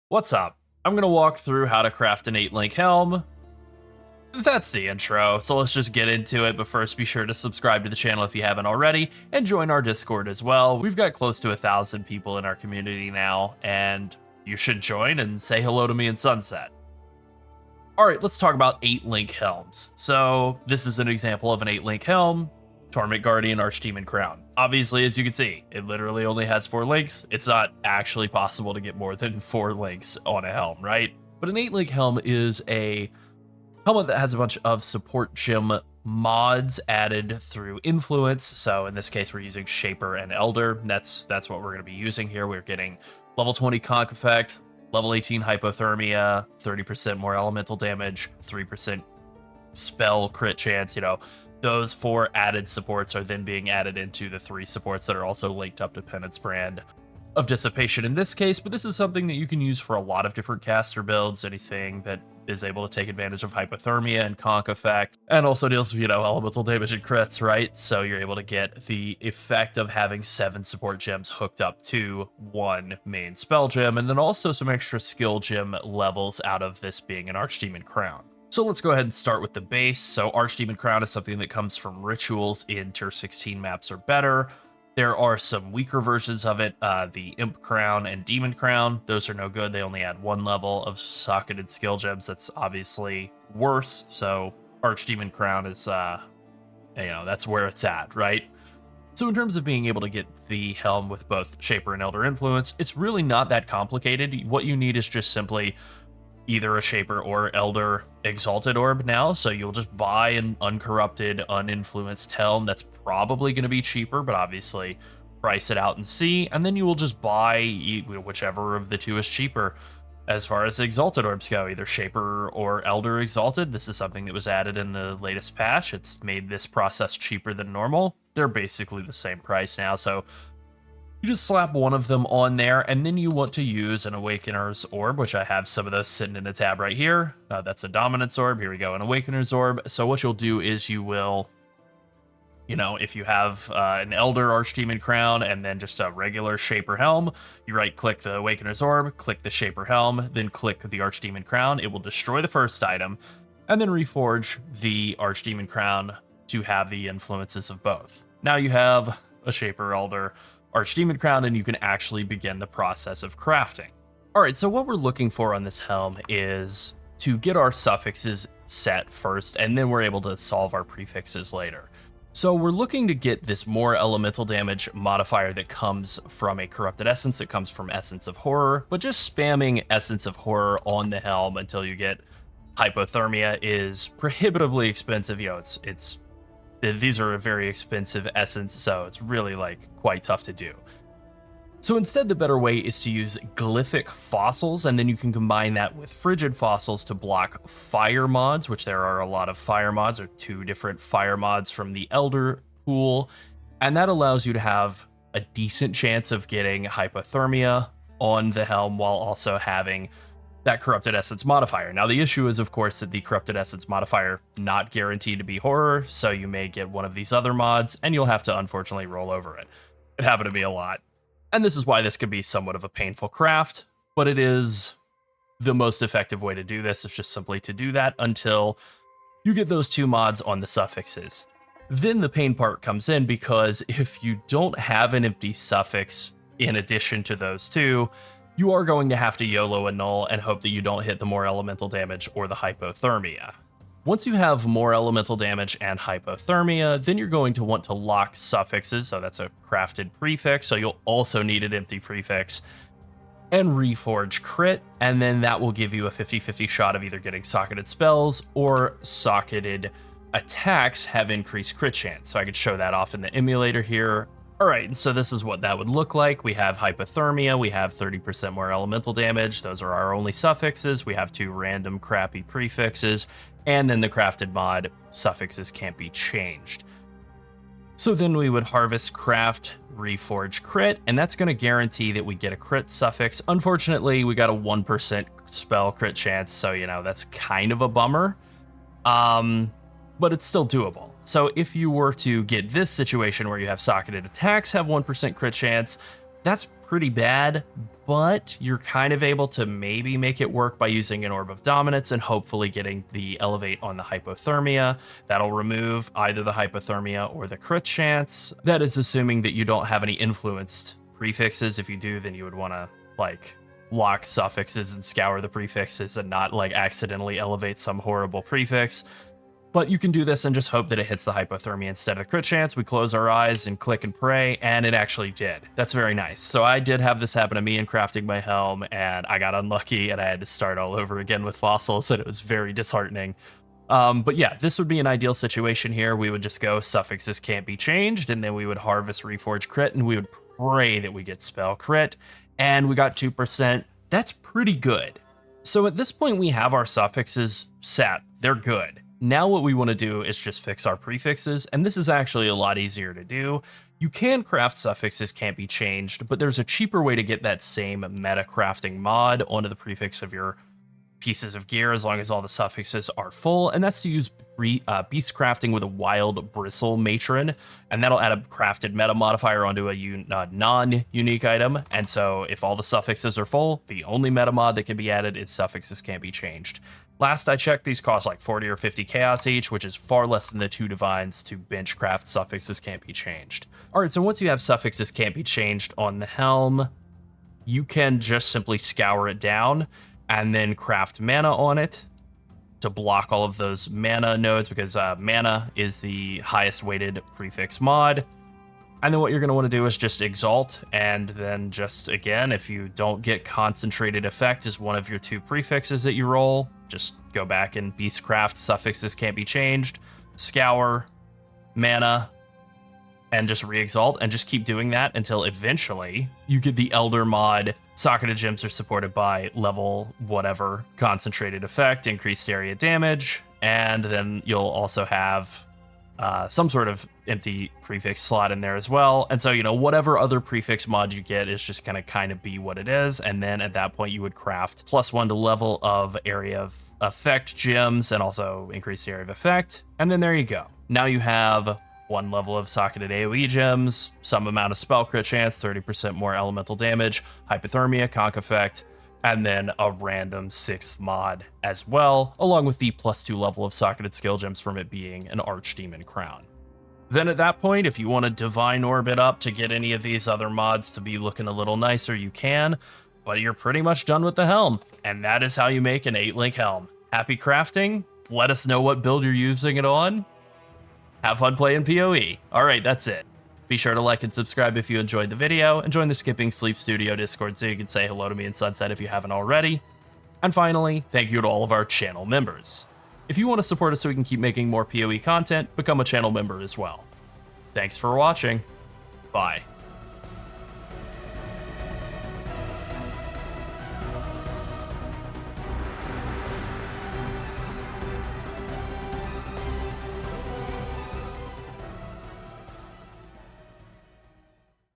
What's up? I'm going to walk through how to craft an 8-link helm. That's the intro, so let's just get into it, but first be sure to subscribe to the channel if you haven't already, and join our Discord as well. We've got close to 1,000 people in our community now, and you should join and say hello to me in Sunset. Alright, let's talk about 8-link helms. So this is an example of an 8-link helm. Torment Guardian, Archdemon Crown. Obviously, as you can see, it literally only has 4 links. It's not actually possible to get more than 4 links on a helm, right? But an 8-link helm is a helmet that has a bunch of support gem mods added through influence. So in this case, we're using Shaper and Elder. That's what we're going to be using here. We're getting level 20 conk effect, level 18 hypothermia, 30% more elemental damage, 3% spell crit chance, Those 4 added supports are then being added into the 3 supports that are also linked up to Penance Brand of Dissipation in this case, but this is something that you can use for a lot of different caster builds, anything that is able to take advantage of hypothermia and conk effect, and also deals with, elemental damage and crits, right? So you're able to get the effect of having 7 support gems hooked up to 1 main spell gem, and then also some extra skill gem levels out of this being an Archdemon Crown. So let's go ahead and start with the base. So Archdemon Crown is something that comes from rituals in tier 16 maps or better. There are some weaker versions of it, the Imp Crown and Demon Crown. Those are no good. They only add 1 level of socketed skill gems. That's obviously worse. So Archdemon Crown is, that's where it's at, right? So in terms of being able to get the helm with both Shaper and Elder influence, it's really not that complicated. What you need is just simply either a Shaper or Elder Exalted Orb now, so you'll just buy an uncorrupted, uninfluenced helm. That's probably going to be cheaper, but obviously price it out and see, and then you will just buy whichever of the 2 is cheaper. As far as Exalted Orbs go, either Shaper or Elder Exalted. This is something that was added in the latest patch. It's made this process cheaper than normal. They're basically the same price now, so you just slap one of them on there, and then you want to use an Awakener's Orb, which I have some of those sitting in a tab right here. That's a Dominance Orb. Here we go, an Awakener's Orb. So what you'll do is you will, if you have an Elder Archdemon Crown and then just a regular Shaper Helm, you right-click the Awakener's Orb, click the Shaper Helm, then click the Archdemon Crown. It will destroy the first item, and then reforge the Archdemon Crown to have the influences of both. Now you have a Shaper Elder Archdemon Crown, and you can actually begin the process of crafting. Alright, so what we're looking for on this helm is to get our suffixes set first, and then we're able to solve our prefixes later. So we're looking to get this more elemental damage modifier that comes from a corrupted essence, that comes from Essence of Horror, but just spamming Essence of Horror on the helm until you get hypothermia is prohibitively expensive. These are a very expensive essence, so it's really quite tough to do. So instead, the better way is to use glyphic fossils, and then you can combine that with frigid fossils to block fire mods, which there are a lot of fire mods, or 2 different fire mods from the Elder pool, and that allows you to have a decent chance of getting hypothermia on the helm while also having that corrupted essence modifier. Now the issue is, of course, that the corrupted essence modifier not guaranteed to be horror, so you may get one of these other mods and you'll have to unfortunately roll over it. It happened to me a lot. And this is why this could be somewhat of a painful craft, but it is the most effective way to do this. It's just simply to do that until you get those 2 mods on the suffixes. Then the pain part comes in, because if you don't have an empty suffix in addition to those 2, you are going to have to YOLO a null and hope that you don't hit the more elemental damage or the hypothermia. Once you have more elemental damage and hypothermia, then you're going to want to lock suffixes, so that's a crafted prefix, so you'll also need an empty prefix, and reforge crit, and then that will give you a 50-50 shot of either getting socketed spells or socketed attacks have increased crit chance. So I could show that off in the emulator here. Alright, so this is what that would look like. We have hypothermia, we have 30% more elemental damage, those are our only suffixes, we have 2 random crappy prefixes, and then the crafted mod suffixes can't be changed. So then we would harvest, craft, reforge crit, and that's going to guarantee that we get a crit suffix. Unfortunately, we got a 1% spell crit chance, so that's kind of a bummer. But it's still doable. So if you were to get this situation where you have socketed attacks have 1% crit chance, That's pretty bad, but you're kind of able to maybe make it work by using an Orb of Dominance and hopefully getting the Elevate on the Hypothermia. That'll remove either the Hypothermia or the crit chance. That is assuming that you don't have any influenced prefixes. If you do, then you would want to, like, lock suffixes and scour the prefixes and not, like, accidentally elevate some horrible prefix. But you can do this and just hope that it hits the hypothermia instead of the crit chance. We close our eyes and click and pray, and it actually did. That's very nice. So I did have this happen to me in crafting my helm, and I got unlucky, and I had to start all over again with fossils, and it was very disheartening. But yeah, this would be an ideal situation here. We would just go suffixes can't be changed, and then we would harvest Reforge crit, and we would pray that we get spell crit, and we got 2%. That's pretty good. So at this point, we have our suffixes set. They're good. Now what we want to do is just fix our prefixes, and this is actually a lot easier to do. You can craft suffixes can't be changed, but there's a cheaper way to get that same meta crafting mod onto the prefix of your pieces of gear as long as all the suffixes are full, and that's to use beast crafting with a wild bristle matron, and that'll add a crafted meta modifier onto a non-unique item. And so if all the suffixes are full, the only meta mod that can be added is suffixes can't be changed. Last I checked, these cost like 40 or 50 chaos each, which is far less than the 2 divines to bench craft suffixes can't be changed. All right, so once you have suffixes can't be changed on the helm, you can just simply scour it down and then craft mana on it to block all of those mana nodes, because mana is the highest weighted prefix mod. And then what you're going to want to do is just exalt, and then just, again, if you don't get concentrated effect as one of your 2 prefixes that you roll, just go back and beastcraft suffixes can't be changed, scour, mana, and just re-exalt, and just keep doing that until eventually you get the Elder mod. Socketed gems are supported by level whatever concentrated effect, increased area damage, and then you'll also have some sort of empty prefix slot in there as well. And so, you know, whatever other prefix mod you get is just gonna kind of be what it is. And then at that point you would craft +1 to level of area of effect gems and also increase the area of effect. And then there you go. Now you have 1 level of socketed AoE gems, some amount of spell crit chance, 30% more elemental damage, hypothermia, conk effect, and then a random 6th mod as well, along with the +2 level of socketed skill gems from it being an Archdemon crown. Then at that point, if you want to divine orb it up to get any of these other mods to be looking a little nicer, you can, but you're pretty much done with the helm. And that is how you make an 8-link helm. Happy crafting. Let us know what build you're using it on. Have fun playing PoE. All right, that's it. Be sure to like and subscribe if you enjoyed the video, and join the Skipping Sleep Studio Discord so you can say hello to me in Sunset if you haven't already. And finally, thank you to all of our channel members. If you want to support us so we can keep making more PoE content, become a channel member as well. Thanks for watching. Bye.